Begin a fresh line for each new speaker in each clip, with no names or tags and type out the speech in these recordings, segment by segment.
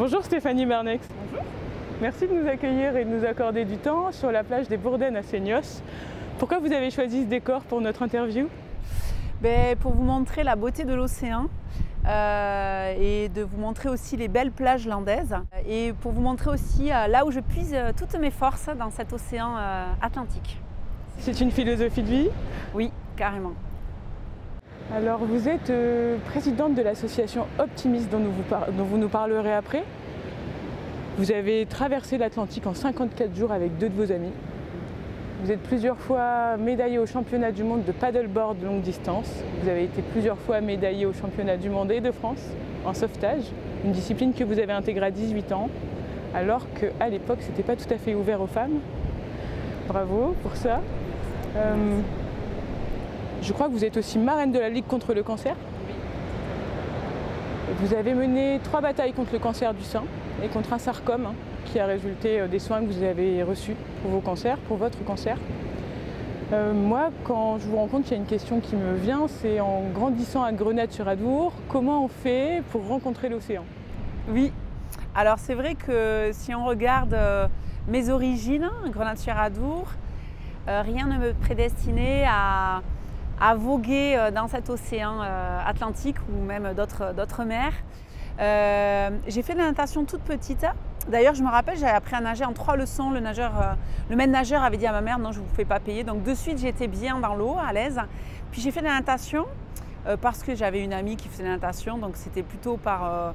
Bonjour Stéphanie Marnex.
Bonjour.
Merci de nous accueillir et de nous accorder du temps sur la plage des Bourdaines à Seignos. Pourquoi vous avez choisi ce décor pour notre interview?
Pour vous montrer la beauté de l'océan et de vous montrer aussi les belles plages landaises et pour vous montrer aussi là où je puise toutes mes forces dans cet océan Atlantique.
C'est une philosophie de vie?
Oui, carrément.
Alors vous êtes présidente de l'association Optimist dont vous nous parlerez après. Vous avez traversé l'Atlantique en 54 jours avec deux de vos amis. Vous êtes plusieurs fois médaillée au championnat du monde de paddleboard longue distance. Vous avez été plusieurs fois médaillée au championnat du monde et de France en sauvetage, une discipline que vous avez intégrée à 18 ans, alors qu'à l'époque, ce n'était pas tout à fait ouvert aux femmes. Bravo pour ça. Je crois que vous êtes aussi marraine de la Ligue contre le cancer. Vous avez mené 3 batailles contre le cancer du sein et contre un sarcome qui a résulté des soins que vous avez reçus pour vos cancers, pour votre cancer. Moi, quand je vous rencontre, il y a une question qui me vient, c'est en grandissant à Grenade-sur-Adour, comment on fait pour rencontrer l'océan?
Oui, alors c'est vrai que si on regarde mes origines, Grenade-sur-Adour, rien ne me prédestinait à voguer dans cet océan Atlantique ou même d'autres mers. J'ai fait de la natation toute petite. D'ailleurs, je me rappelle, j'avais appris à nager en 3 leçons. Le maître nageur avait dit à ma mère, non, je ne vous fais pas payer. Donc de suite, j'étais bien dans l'eau, à l'aise. Puis j'ai fait de la natation parce que j'avais une amie qui faisait de la natation. Donc c'était plutôt voilà,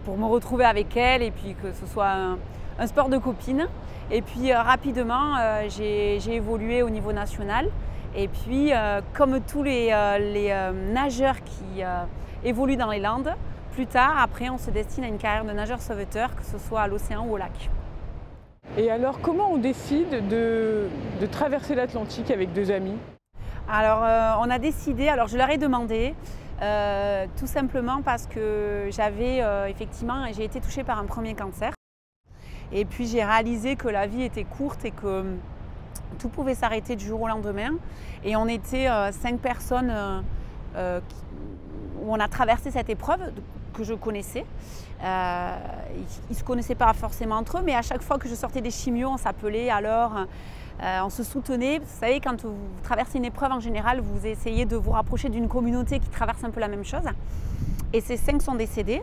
pour me retrouver avec elle et puis que ce soit un sport de copine. Et puis rapidement, j'ai évolué au niveau national. Et puis, comme tous les nageurs qui évoluent dans les Landes, plus tard, après, on se destine à une carrière de nageur sauveteur, que ce soit à l'océan ou au lac.
Et alors, comment on décide de traverser l'Atlantique avec 2 amis?
Alors, on a décidé, alors je leur ai demandé, tout simplement parce que j'avais effectivement, j'ai été touchée par un premier cancer. Et puis, j'ai réalisé que la vie était courte et que tout pouvait s'arrêter du jour au lendemain. Et on était 5 personnes où on a traversé cette épreuve que je connaissais. Ils ne se connaissaient pas forcément entre eux, mais à chaque fois que je sortais des chimios, on s'appelait alors, on se soutenait. Vous savez, quand vous traversez une épreuve, en général, vous essayez de vous rapprocher d'une communauté qui traverse un peu la même chose. Et ces 5 sont décédés.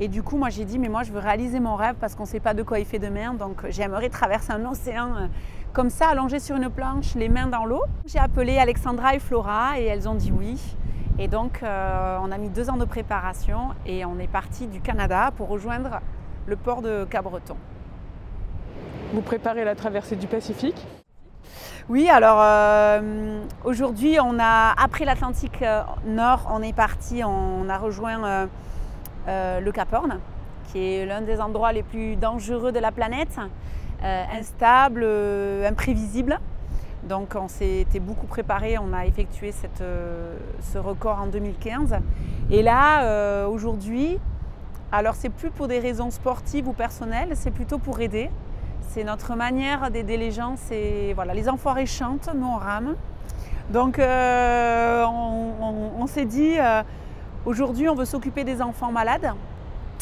Et du coup, moi, j'ai dit, mais moi, je veux réaliser mon rêve parce qu'on ne sait pas de quoi il fait demain. Donc, j'aimerais traverser un océan comme ça, allongé sur une planche, les mains dans l'eau. J'ai appelé Alexandra et Flora et elles ont dit oui. Et donc, on a mis 2 ans de préparation et on est parti du Canada pour rejoindre le port de Cap-Breton.
Vous préparez la traversée du Pacifique?
Oui, alors aujourd'hui, après l'Atlantique Nord, on est parti, on a rejoint le Cap Horn, qui est l'un des endroits les plus dangereux de la planète, instable, imprévisible. Donc on s'était beaucoup préparé, on a effectué ce record en 2015. Et là, aujourd'hui, alors c'est plus pour des raisons sportives ou personnelles, c'est plutôt pour aider. C'est notre manière d'aider les gens, c'est voilà, les enfoirés chantent, nous on rame. Donc on s'est dit, aujourd'hui on veut s'occuper des enfants malades,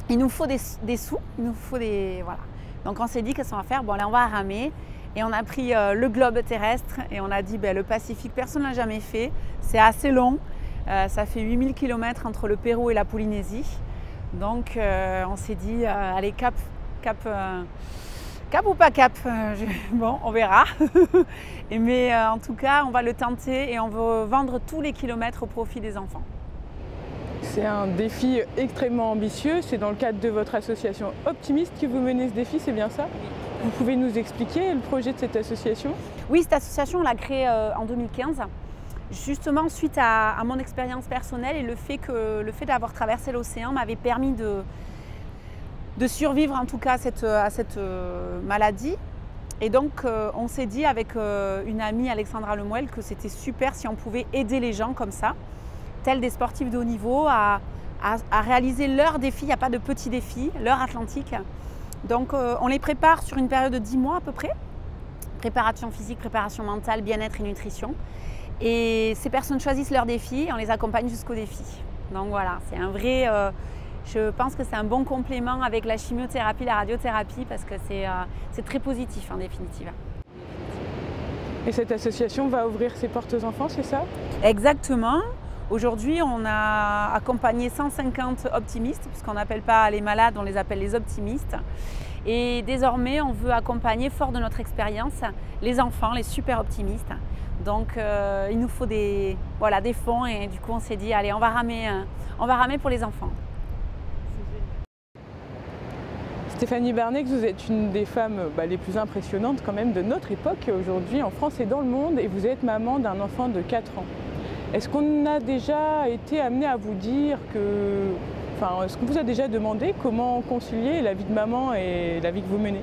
il nous faut des sous, il nous faut des... Voilà. Donc on s'est dit qu'est-ce qu'on va faire? Bon là on va ramer. Et on a pris le globe terrestre et on a dit le Pacifique, personne ne l'a jamais fait. C'est assez long, ça fait 8000 km entre le Pérou et la Polynésie. Donc on s'est dit, allez cap ou pas cap, bon on verra. Mais en tout cas on va le tenter et on veut vendre tous les kilomètres au profit des enfants.
C'est un défi extrêmement ambitieux, c'est dans le cadre de votre association Optimist que vous menez ce défi, c'est bien ça?
Oui.
Vous pouvez nous expliquer le projet de cette association?
Oui, cette association, on l'a créée en 2015, justement suite à mon expérience personnelle et le fait d'avoir traversé l'océan m'avait permis de survivre en tout cas à cette maladie. Et donc on s'est dit avec une amie, Alexandra Lemuel, que c'était super si on pouvait aider les gens comme ça, tels des sportifs de haut niveau, à réaliser leurs défis. Il n'y a pas de petits défis, leur Atlantique. Donc on les prépare sur une période de 10 mois à peu près. Préparation physique, préparation mentale, bien-être et nutrition. Et ces personnes choisissent leurs défis et on les accompagne jusqu'au défi. Donc voilà, c'est un vrai Je pense que c'est un bon complément avec la chimiothérapie, la radiothérapie, parce que c'est très positif en définitive.
Et cette association va ouvrir ses portes aux enfants, c'est ça?
Exactement. Aujourd'hui, on a accompagné 150 optimistes, puisqu'on n'appelle pas les malades, on les appelle les optimistes. Et désormais, on veut accompagner, fort de notre expérience, les enfants, les super optimistes. Donc, il nous faut des fonds et du coup, on s'est dit, allez, on va ramer pour les enfants.
Stéphanie Barneix, vous êtes une des femmes les plus impressionnantes quand même de notre époque aujourd'hui en France et dans le monde, et vous êtes maman d'un enfant de 4 ans. Est-ce qu'on a déjà été amené à vous dire est-ce qu'on vous a déjà demandé comment concilier la vie de maman et la vie que vous menez?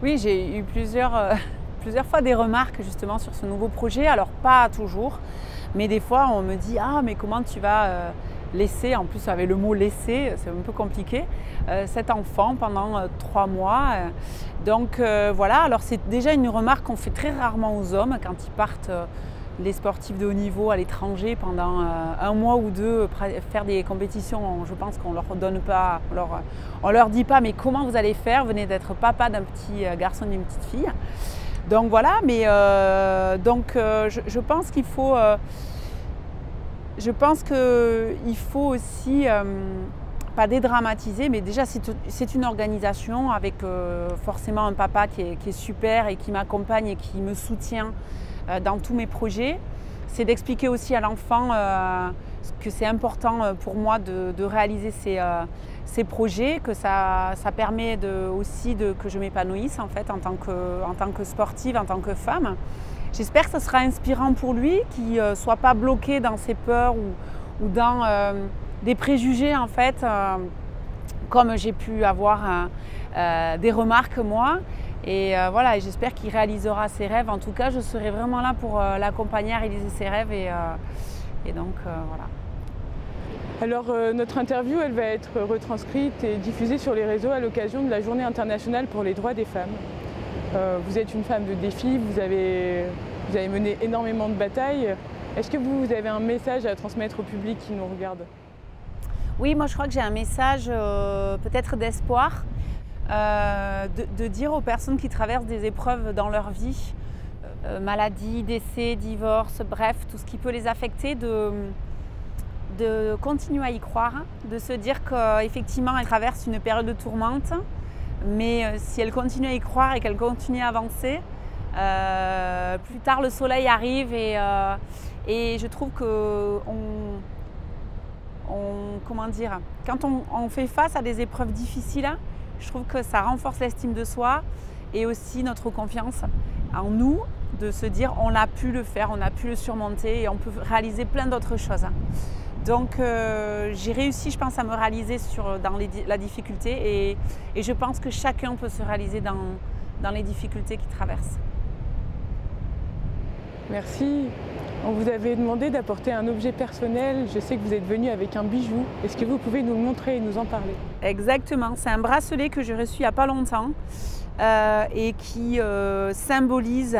Oui, j'ai eu plusieurs fois des remarques justement sur ce nouveau projet, alors pas toujours, mais des fois on me dit « Ah, mais comment tu vas laisser », en plus avec le mot « laisser », c'est un peu compliqué, cet enfant pendant 3 mois. Donc voilà, alors c'est déjà une remarque qu'on fait très rarement aux hommes quand ils partent, les sportifs de haut niveau à l'étranger pendant 1 mois ou 2, faire des compétitions. Je pense qu'on leur donne pas, on leur dit pas « Mais comment vous allez faire? Venez d'être papa d'un petit garçon et d'une petite fille ». Donc voilà, mais je pense qu'il faut... aussi, pas dédramatiser, mais déjà c'est une organisation avec forcément un papa qui est super et qui m'accompagne et qui me soutient dans tous mes projets. C'est d'expliquer aussi à l'enfant que c'est important pour moi de réaliser ces projets, que ça permet aussi que je m'épanouisse en fait en tant que sportive, en tant que femme. J'espère que ce sera inspirant pour lui, qu'il ne soit pas bloqué dans ses peurs ou dans des préjugés en fait, comme j'ai pu avoir des remarques moi. Et voilà, j'espère qu'il réalisera ses rêves. En tout cas, je serai vraiment là pour l'accompagner à réaliser ses rêves et donc voilà.
Alors notre interview, elle va être retranscrite et diffusée sur les réseaux à l'occasion de la Journée internationale pour les droits des femmes. Vous êtes une femme de défi, vous avez mené énormément de batailles. Est-ce que vous avez un message à transmettre au public qui nous regarde?
Oui, moi je crois que j'ai un message peut-être d'espoir, de dire aux personnes qui traversent des épreuves dans leur vie, maladie, décès, divorce, bref, tout ce qui peut les affecter, de continuer à y croire, de se dire qu'effectivement elles traversent une période de tourmente, mais si elles continuent à y croire et qu'elles continuent à avancer, plus tard le soleil arrive et je trouve que quand on fait face à des épreuves difficiles, je trouve que ça renforce l'estime de soi et aussi notre confiance en nous, de se dire on a pu le faire, on a pu le surmonter et on peut réaliser plein d'autres choses. Donc j'ai réussi, je pense, à me réaliser dans la difficulté et je pense que chacun peut se réaliser dans les difficultés qu'il traverse.
Merci. On vous avait demandé d'apporter un objet personnel. Je sais que vous êtes venu avec un bijou. Est-ce que vous pouvez nous le montrer et nous en parler?
Exactement. C'est un bracelet que j'ai reçu il n'y a pas longtemps et qui symbolise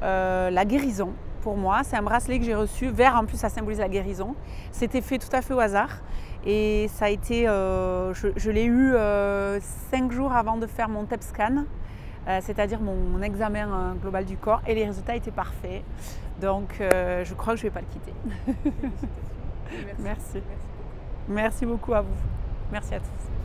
la guérison. Pour moi, c'est un bracelet que j'ai reçu, vert en plus, ça symbolise la guérison. C'était fait tout à fait au hasard et ça a été, je l'ai eu 5 jours avant de faire mon TEP scan, c'est-à-dire mon examen global du corps, et les résultats étaient parfaits. Donc je crois que je ne vais pas le quitter. Merci. Merci beaucoup à vous. Merci à tous.